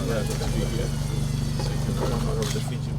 Yeah, the Fiji, yeah. So you can come out of the Fiji.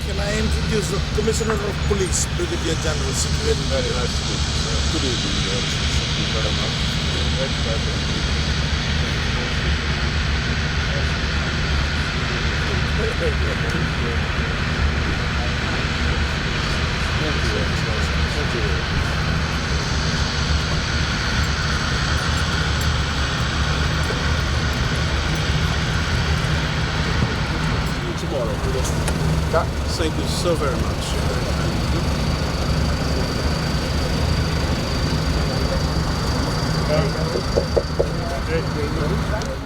Can I introduce the Commissioner of Police, Brigadier General Sikri? Very nice to meet you, sir. Good evening. Thank you very much. Very glad Thank you. See you tomorrow. Thank you so very much. Great.